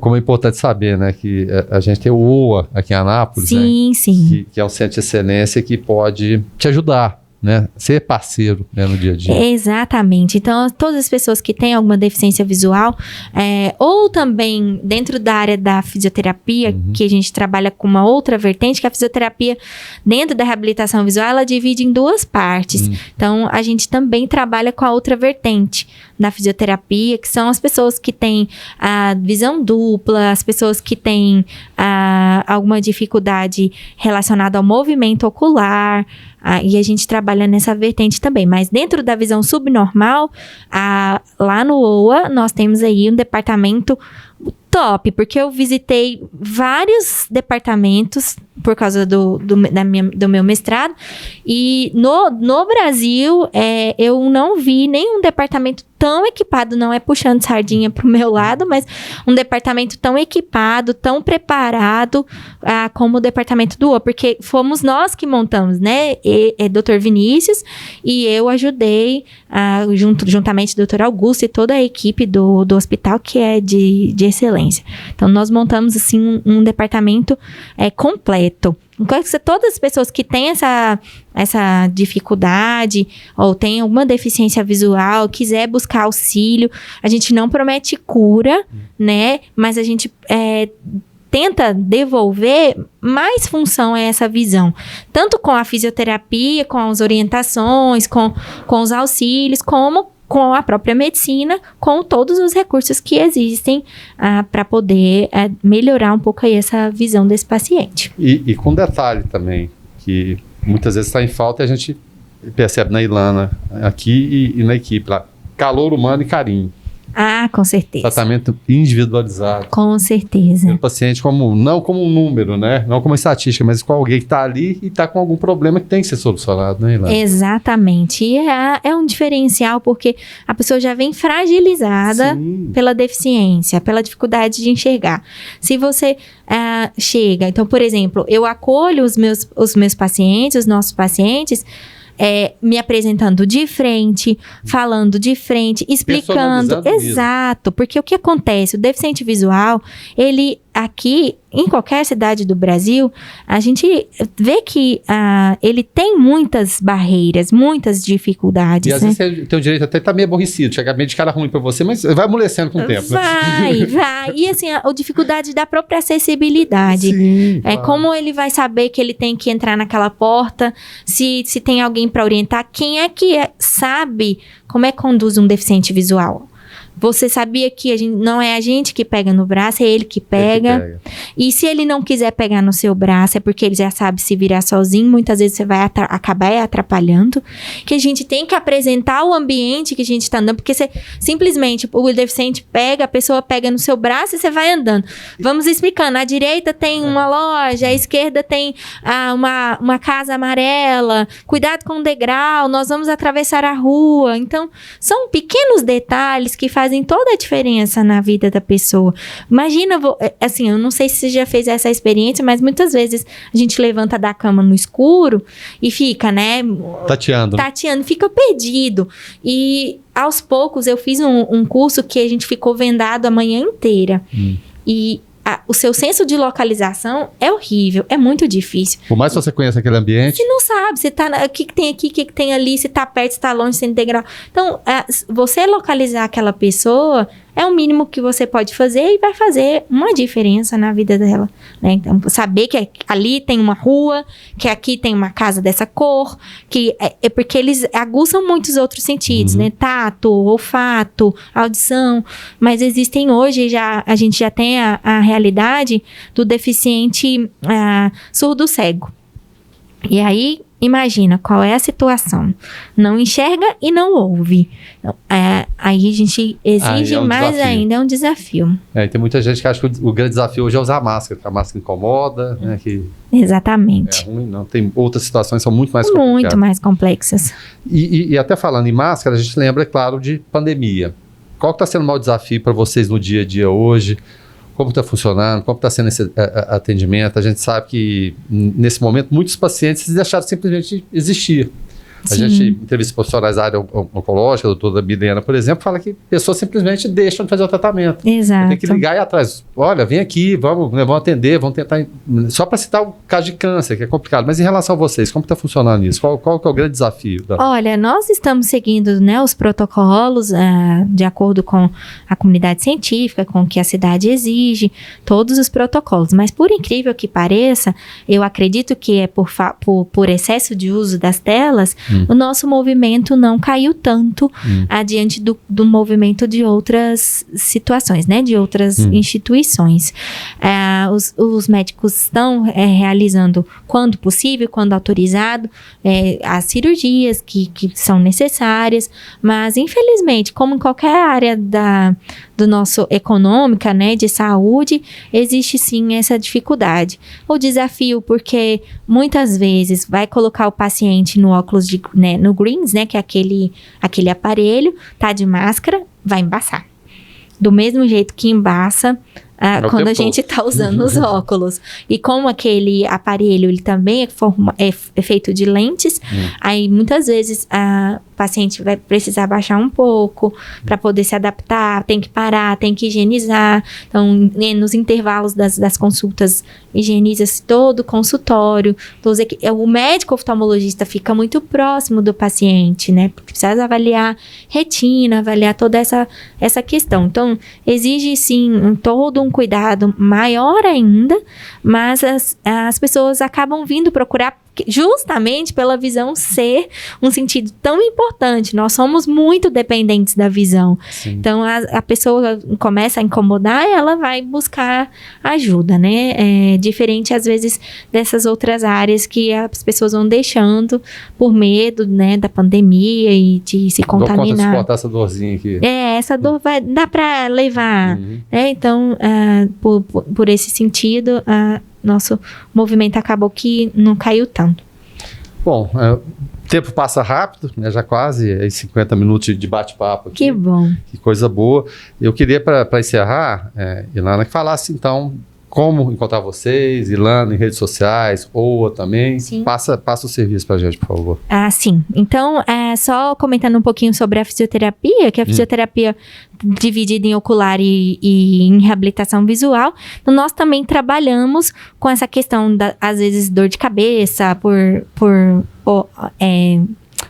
Como é importante saber, né, que a gente tem o OA aqui em Anápolis, sim, né, sim. Que é um centro de excelência que pode te ajudar, né? Ser parceiro, né, no dia a dia. Exatamente. Então, todas as pessoas que têm alguma deficiência visual, ou também dentro da área da fisioterapia, que a gente trabalha com uma outra vertente, que a fisioterapia, dentro da reabilitação visual, ela divide em 2 partes. Então, a gente também trabalha com a outra vertente da fisioterapia, que são as pessoas que têm a visão dupla, as pessoas que têm alguma dificuldade relacionada ao movimento ocular, e a gente trabalha nessa vertente também. Mas dentro da visão subnormal, lá no OA, nós temos aí um departamento top, porque eu visitei vários departamentos por causa do meu mestrado, e no Brasil, eu não vi nenhum departamento tão equipado, não é puxando sardinha pro meu lado, mas um departamento tão equipado, tão preparado como o departamento do OA, porque fomos nós que montamos, né? Dr. Vinícius, e eu ajudei, juntamente do Dr. Augusto e toda a equipe do hospital, que é de excelência. Então, nós montamos, assim, um departamento completo. Todas as pessoas que têm essa dificuldade ou têm alguma deficiência visual, quiser buscar auxílio, a gente não promete cura, né? Mas a gente tenta devolver mais função a essa visão. Tanto com a fisioterapia, com as orientações, com os auxílios, como com a própria medicina, com todos os recursos que existem para poder melhorar um pouco aí essa visão desse paciente. E com detalhe também, que muitas vezes está em falta e a gente percebe na Ilana aqui e na equipe lá, calor humano e carinho. Com certeza. Tratamento individualizado. Com certeza. O paciente não como um número, né? Não como uma estatística, mas com alguém que está ali e está com algum problema que tem que ser solucionado, né, Ilana? Exatamente. E é um diferencial porque a pessoa já vem fragilizada pela deficiência, pela dificuldade de enxergar. Se você chega... Então, por exemplo, eu acolho os meus pacientes, os nossos pacientes... me apresentando de frente, falando de frente, explicando. Exato, porque o que acontece? O deficiente visual, ele aqui, em qualquer cidade do Brasil, a gente vê que ele tem muitas barreiras, muitas dificuldades. E às vezes você tem o direito até de estar meio aborrecido, chegar meio de cara ruim para você, mas vai amolecendo com o tempo. Vai. E assim, a dificuldade da própria acessibilidade. Sim, claro. Como ele vai saber que ele tem que entrar naquela porta, se tem alguém para orientar, quem é que sabe como é que conduz um deficiente visual? Você sabia que não é a gente que pega no braço, é ele que pega. E se ele não quiser pegar no seu braço, é porque ele já sabe se virar sozinho. Muitas vezes você vai acabar atrapalhando. Que a gente tem que apresentar o ambiente que a gente está andando. Porque você simplesmente, o deficiente pega, a pessoa pega no seu braço e você vai andando. Vamos explicando. À direita tem uma loja, à esquerda tem uma casa amarela. Cuidado com o degrau, nós vamos atravessar a rua. Então, são pequenos detalhes que fazem toda a diferença na vida da pessoa. Imagina, assim, eu não sei se você já fez essa experiência, mas muitas vezes a gente levanta da cama no escuro e fica, né? Tateando, fica perdido. E aos poucos eu fiz um curso que a gente ficou vendado a manhã inteira. E o seu senso de localização é horrível, é muito difícil. Por mais que você conheça aquele ambiente... Você não sabe, você tá o que tem aqui, o que tem ali, se tá perto, se tá longe, se tem degrau. Então, você localizar aquela pessoa é o mínimo que você pode fazer e vai fazer uma diferença na vida dela, né? Então, saber que ali tem uma rua, que aqui tem uma casa dessa cor, que é porque eles aguçam muitos outros sentidos, né? Tato, olfato, audição, mas existem hoje, a gente já tem a realidade do deficiente surdo-cego. E aí, imagina qual é a situação. Não enxerga e não ouve. Aí a gente exige mais desafio. Ainda, é um desafio. E tem muita gente que acha que o grande desafio hoje é usar máscara, porque a máscara incomoda, né? Exatamente. É ruim, não. Tem outras situações que são muito mais complicadas. Muito mais complexas. E até falando em máscara, a gente lembra, é claro, de pandemia. Qual que está sendo o maior desafio para vocês no dia a dia hoje? Como está funcionando, como está sendo esse atendimento? A gente sabe que, nesse momento, muitos pacientes deixaram simplesmente de existir. A gente entrevista profissionais da área oncológica, a doutora Milena, por exemplo, fala que pessoas simplesmente deixam de fazer o tratamento. Exato. Tem que ligar e ir atrás. Olha, vem aqui, vamos atender, vamos tentar... Só para citar o caso de câncer, que é complicado. Mas em relação a vocês, como está funcionando isso? Qual que é o grande desafio? Olha, nós estamos seguindo, né, os protocolos de acordo com a comunidade científica, com o que a cidade exige, todos os protocolos. Mas por incrível que pareça, eu acredito que é por excesso de uso das telas, o nosso movimento não caiu tanto adiante do movimento de outras situações, né? De outras instituições. Os médicos estão realizando, quando possível, quando autorizado, as cirurgias que são necessárias, mas infelizmente, como em qualquer área do nosso econômica, né, de saúde, existe sim essa dificuldade. O desafio, porque muitas vezes vai colocar o paciente no óculos no Greens, né, que é aquele aparelho, tá de máscara, vai embaçar. Do mesmo jeito que embaça quando a gente está usando os óculos. E como aquele aparelho, ele também é feito de lentes, aí muitas vezes o paciente vai precisar baixar um pouco para poder se adaptar, tem que parar, tem que higienizar. Então, nos intervalos das consultas, higieniza-se todo o consultório. O médico oftalmologista fica muito próximo do paciente, né? Porque precisa avaliar retina, avaliar toda essa questão. Então, exige sim todo um cuidado maior ainda, mas as pessoas acabam vindo procurar justamente pela visão ser um sentido tão importante. Nós somos muito dependentes da visão. Sim. Então, a pessoa começa a incomodar e ela vai buscar ajuda, né? Diferente, às vezes, dessas outras áreas que as pessoas vão deixando por medo, né, da pandemia e de se contaminar. Dou conta de suportar essa dorzinha aqui. Essa dor dá para levar. Né? Então, por esse sentido, nosso movimento acabou que não caiu tanto. Bom, o tempo passa rápido, né? Já quase 50 minutos de bate-papo aqui. Que bom. Que coisa boa. Eu queria, para encerrar, Ilana, que falasse, então, como encontrar vocês, Ilana, em redes sociais, OA também. Sim. Passa o serviço pra gente, por favor. Ah, sim. Então, só comentando um pouquinho sobre a fisioterapia, que a fisioterapia dividida em ocular e em reabilitação visual, então nós também trabalhamos com essa questão às vezes, dor de cabeça,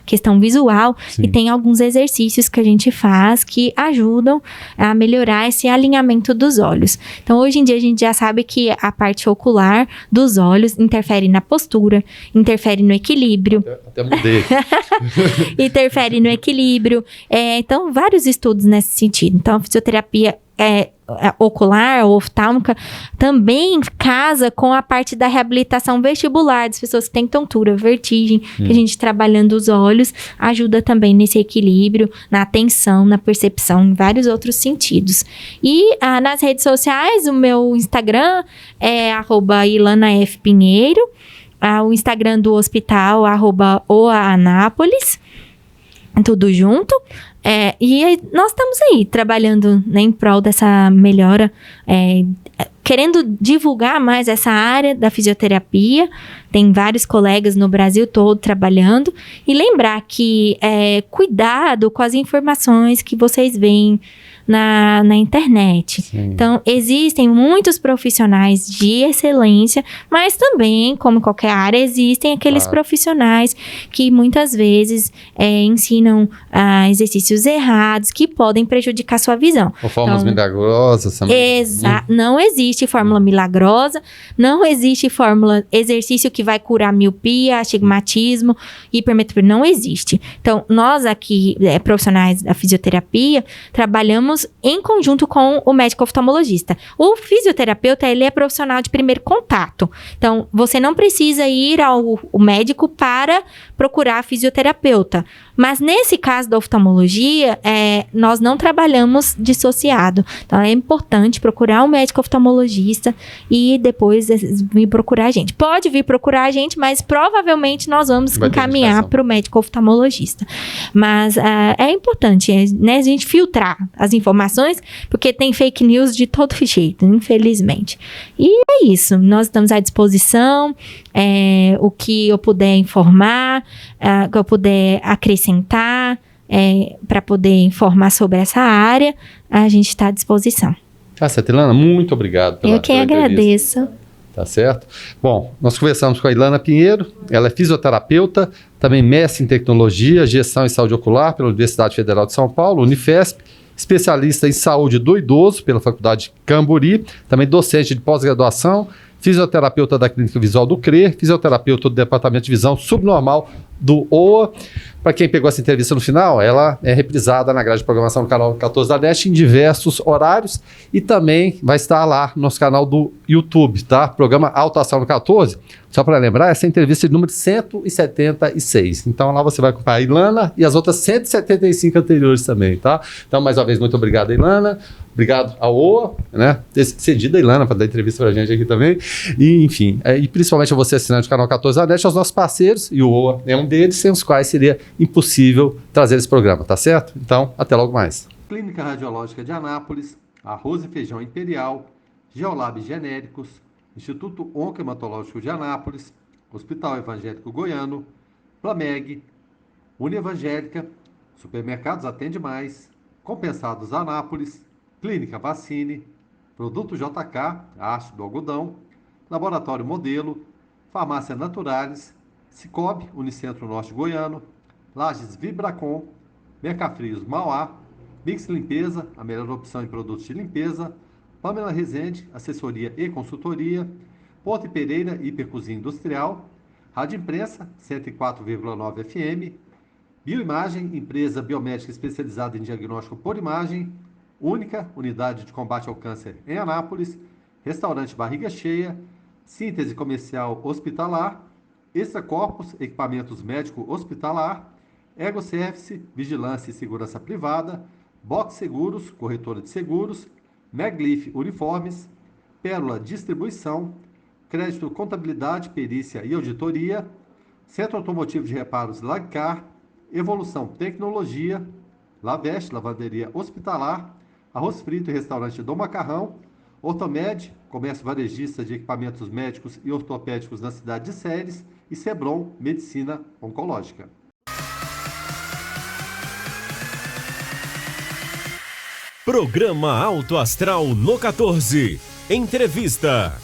questão visual. Sim. E tem alguns exercícios que a gente faz que ajudam a melhorar esse alinhamento dos olhos. Então, hoje em dia, a gente já sabe que a parte ocular dos olhos interfere na postura, interfere no equilíbrio. Até mudei. Interfere no equilíbrio. Então, vários estudos nesse sentido. Então, a fisioterapia ocular ou oftálmica também casa com a parte da reabilitação vestibular das pessoas que têm tontura, vertigem, que a gente trabalhando os olhos ajuda também nesse equilíbrio, na atenção, na percepção, em vários outros sentidos. E nas redes sociais, o meu Instagram é @IlanaFPinheiro, o Instagram do hospital @OAAnápolis, tudo junto. E nós estamos aí trabalhando, né, em prol dessa melhora, querendo divulgar mais essa área da fisioterapia. Tem vários colegas no Brasil todo trabalhando. E lembrar que cuidado com as informações que vocês veem na internet. Sim. Então, existem muitos profissionais de excelência, mas também, como qualquer área, existem aqueles profissionais que muitas vezes ensinam exercícios errados que podem prejudicar sua visão. Ou fórmulas milagrosas também. Não existe fórmula milagrosa, não existe exercício que vai curar miopia, astigmatismo, hipermetropia, não existe. Então, nós aqui, profissionais da fisioterapia, trabalhamos em conjunto com o médico oftalmologista. O fisioterapeuta, ele é profissional de primeiro contato. Então, você não precisa ir ao médico para procurar fisioterapeuta. Mas nesse caso da oftalmologia, nós não trabalhamos dissociado. Então, é importante procurar um médico oftalmologista e depois vir procurar a gente. Pode vir procurar a gente, mas provavelmente nós vamos encaminhar para o médico oftalmologista. Mas é importante, né, a gente filtrar as informações, porque tem fake news de todo jeito, infelizmente. E é isso, nós estamos à disposição, o que eu puder informar, o que eu puder acrescentar, para poder informar sobre essa área, a gente está à disposição. Tá certo, Ilana, muito obrigado pela Eu que agradeço. Tá certo? Bom, nós conversamos com a Ilana Pinheiro, ela é fisioterapeuta, também mestre em tecnologia, gestão e saúde ocular pela Universidade Federal de São Paulo, Unifesp, especialista em saúde do idoso pela Faculdade de Camburi, também docente de pós-graduação, fisioterapeuta da Clínica Visual do CRE, fisioterapeuta do Departamento de Visão Subnormal do OA. Para quem pegou essa entrevista no final, ela é reprisada na grade de programação do canal 14 da NET em diversos horários e também vai estar lá no nosso canal do YouTube, tá? Programa Alto Astral no 14. Só para lembrar, essa entrevista é de número 176. Então lá você vai acompanhar a Ilana e as outras 175 anteriores também, tá? Então, mais uma vez, muito obrigado, Ilana. Obrigado ao OA, né? Ter cedido a Ilana para dar entrevista para a gente aqui também. E, enfim, e principalmente a você, assinante do canal 14 da NET, aos nossos parceiros, e o OA é um deles, sem os quais seria impossível trazer esse programa, tá certo? Então, até logo mais. Clínica Radiológica de Anápolis, Arroz e Feijão Imperial, Geolab Genéricos, Instituto Oncohematológico de Anápolis, Hospital Evangélico Goiano, Plameg, Unievangélica, Supermercados Atende Mais, Compensados Anápolis, Clínica Vacine, Produto JK, Ácido Algodão, Laboratório Modelo, Farmácia Naturalis, Cicobi, Unicentro Norte Goiano, Lages Vibracom, Mercafrios Mauá, Mix Limpeza, a melhor opção em produtos de limpeza, Pamela Rezende, assessoria e consultoria, Ponte Pereira, Hipercozinha Industrial, Rádio Imprensa, 104,9 FM, Bioimagem, empresa biomédica especializada em diagnóstico por imagem, única unidade de combate ao câncer em Anápolis, Restaurante Barriga Cheia, Síntese Comercial Hospitalar, Extra Corpus, Equipamentos Médico Hospitalar, Ego Service, Vigilância e Segurança Privada, Box Seguros, Corretora de Seguros, Meglif Uniformes, Pérola Distribuição, Crédito Contabilidade, Perícia e Auditoria, Centro Automotivo de Reparos Lagcar, Evolução Tecnologia, Laveste, Lavanderia Hospitalar, Arroz Frito e Restaurante Dom Macarrão, Ortomed, comércio varejista de equipamentos médicos e ortopédicos na cidade de Ceres, e Sebron, medicina oncológica. Programa Alto Astral no 14. Entrevista.